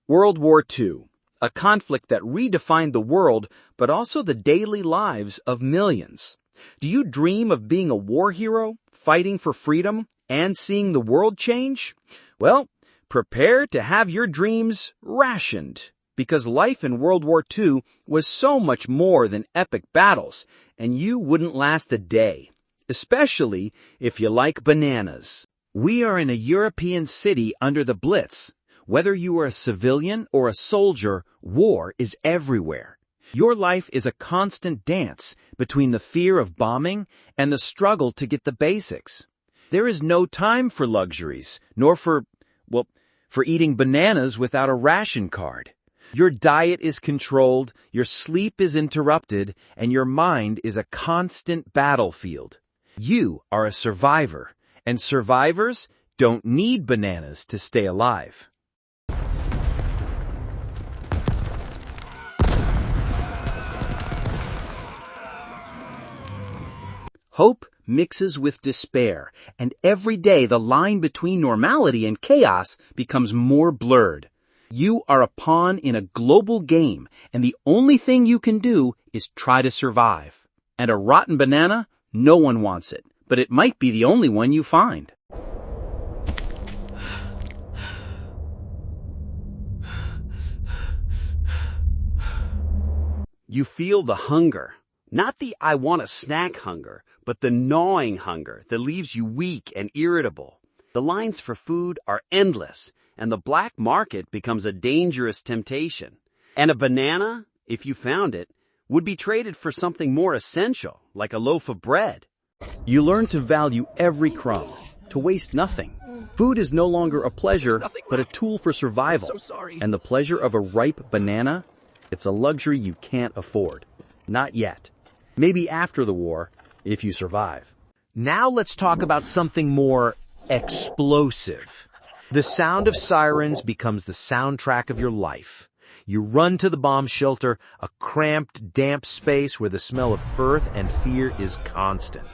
World War II, a conflict that redefined the world, but also the daily lives of millions. Do you dream of being a war hero, fighting for freedom, and seeing the world change? Well, prepare to have your dreams rationed, because life in World War II was so much more than epic battles, and you wouldn't last a day, especially if you like bananas. We are in a European city under the Blitz. Whether you are a civilian or a soldier, war is everywhere. Your life is a constant dance between the fear of bombing and the struggle to get the basics. There is no time for luxuries, nor for eating bananas without a ration card. Your diet is controlled, your sleep is interrupted, and your mind is a constant battlefield. You are a survivor, and survivors don't need bananas to stay alive. Hope mixes with despair, and every day the line between normality and chaos becomes more blurred. You are a pawn in a global game, and the only thing you can do is try to survive. And a rotten banana? No one wants it, but it might be the only one you find. You feel the hunger. Not the I want a snack hunger, but the gnawing hunger that leaves you weak and irritable. The lines for food are endless, and the black market becomes a dangerous temptation. And a banana, if you found it, would be traded for something more essential, like a loaf of bread. You learn to value every crumb, to waste nothing. Food is no longer a pleasure, but a tool for survival. And the pleasure of a ripe banana? It's a luxury you can't afford. Not yet. Maybe after the war, if you survive. Now let's talk about something more explosive. The sound of sirens becomes the soundtrack of your life. You run to the bomb shelter, a cramped, damp space where the smell of earth and fear is constant.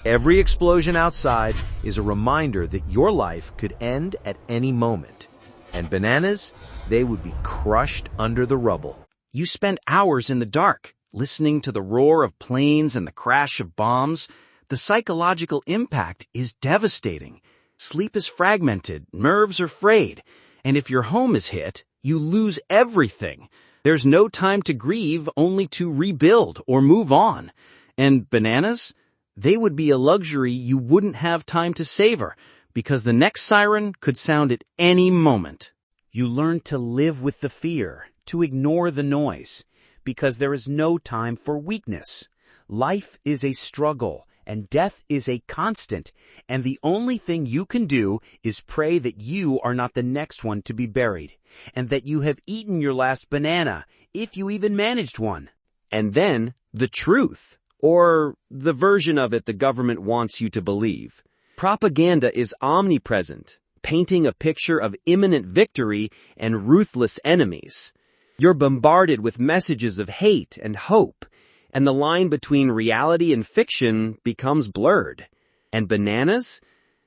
Every explosion outside is a reminder that your life could end at any moment. And bananas, they would be crushed under the rubble. You spend hours in the dark, listening to the roar of planes and the crash of bombs. The psychological impact is devastating. Sleep is fragmented, nerves are frayed, and if your home is hit, you lose everything. There's no time to grieve, only to rebuild or move on. And bananas? They would be a luxury you wouldn't have time to savor, because the next siren could sound at any moment. You learn to live with the fear, to ignore the noise, because there is no time for weakness. Life is a struggle, and death is a constant, and the only thing you can do is pray that you are not the next one to be buried, and that you have eaten your last banana, if you even managed one. And then, the truth, or the version of it the government wants you to believe. Propaganda is omnipresent, painting a picture of imminent victory and ruthless enemies. You're bombarded with messages of hate and hope, and the line between reality and fiction becomes blurred. And bananas?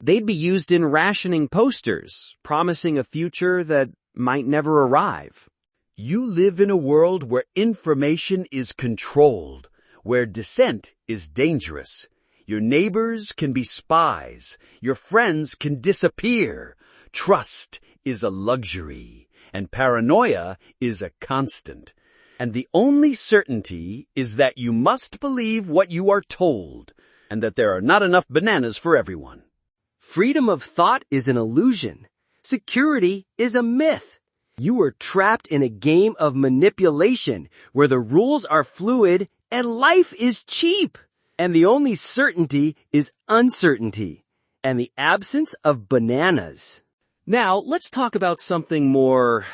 They'd be used in rationing posters, promising a future that might never arrive. You live in a world where information is controlled, where dissent is dangerous. Your neighbors can be spies. Your friends can disappear. Trust is a luxury, and paranoia is a constant. And the only certainty is that you must believe what you are told, and that there are not enough bananas for everyone. Freedom of thought is an illusion. Security is a myth. You are trapped in a game of manipulation where the rules are fluid and life is cheap. And the only certainty is uncertainty and the absence of bananas. Now, let's talk about something more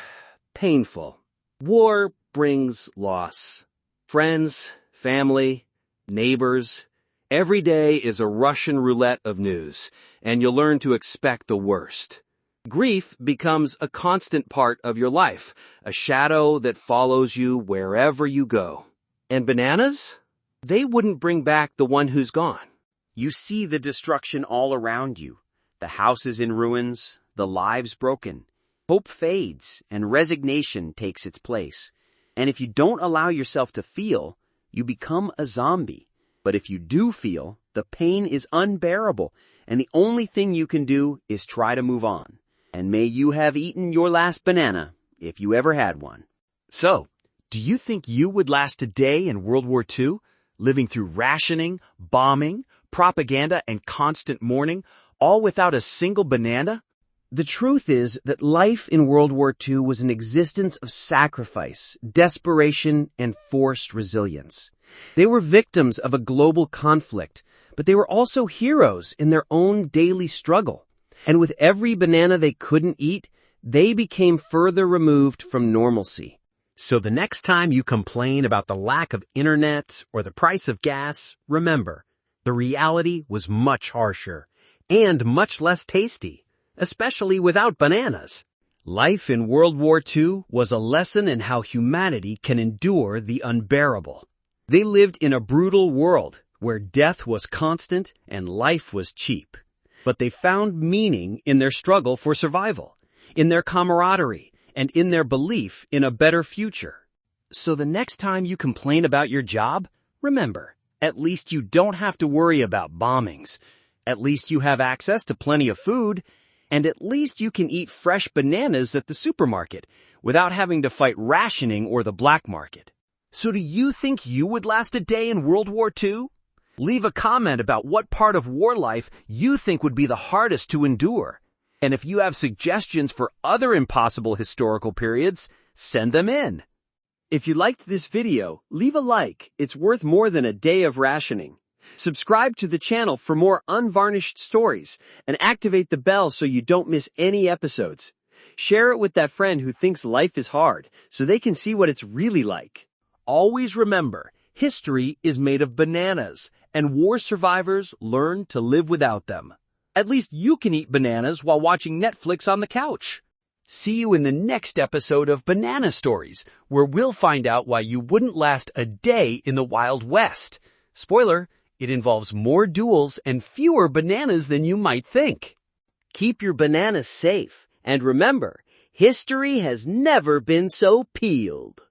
painful. War brings loss. Friends, family, neighbors. Every day is a Russian roulette of news, and you'll learn to expect the worst. Grief becomes a constant part of your life, a shadow that follows you wherever you go. And bananas? They wouldn't bring back the one who's gone. You see the destruction all around you. The house is in ruins, the lives broken. Hope fades and resignation takes its place. And if you don't allow yourself to feel, you become a zombie. But if you do feel, the pain is unbearable, and the only thing you can do is try to move on. And may you have eaten your last banana, if you ever had one. So, do you think you would last a day in World War II, living through rationing, bombing, propaganda, and constant mourning, all without a single banana? The truth is that life in World War II was an existence of sacrifice, desperation, and forced resilience. They were victims of a global conflict, but they were also heroes in their own daily struggle. And with every banana they couldn't eat, they became further removed from normalcy. So the next time you complain about the lack of internet or the price of gas, remember, the reality was much harsher and much less tasty, especially without bananas. Life in World War II was a lesson in how humanity can endure the unbearable. They lived in a brutal world where death was constant and life was cheap. But they found meaning in their struggle for survival, in their camaraderie, and in their belief in a better future. So the next time you complain about your job, remember, at least you don't have to worry about bombings. At least you have access to plenty of food, and at least you can eat fresh bananas at the supermarket without having to fight rationing or the black market. So do you think you would last a day in World War II? Leave a comment about what part of war life you think would be the hardest to endure. And if you have suggestions for other impossible historical periods, send them in. If you liked this video, leave a like. It's worth more than a day of rationing. Subscribe to the channel for more unvarnished stories and activate the bell so you don't miss any episodes. Share it with that friend who thinks life is hard so they can see what it's really like. Always remember, history is made of bananas, and war survivors learn to live without them. At least you can eat bananas while watching Netflix on the couch. See you in the next episode of Banana Stories, where we'll find out why you wouldn't last a day in the Wild West. Spoiler, it involves more duels and fewer bananas than you might think. Keep your bananas safe, and remember, history has never been so peeled.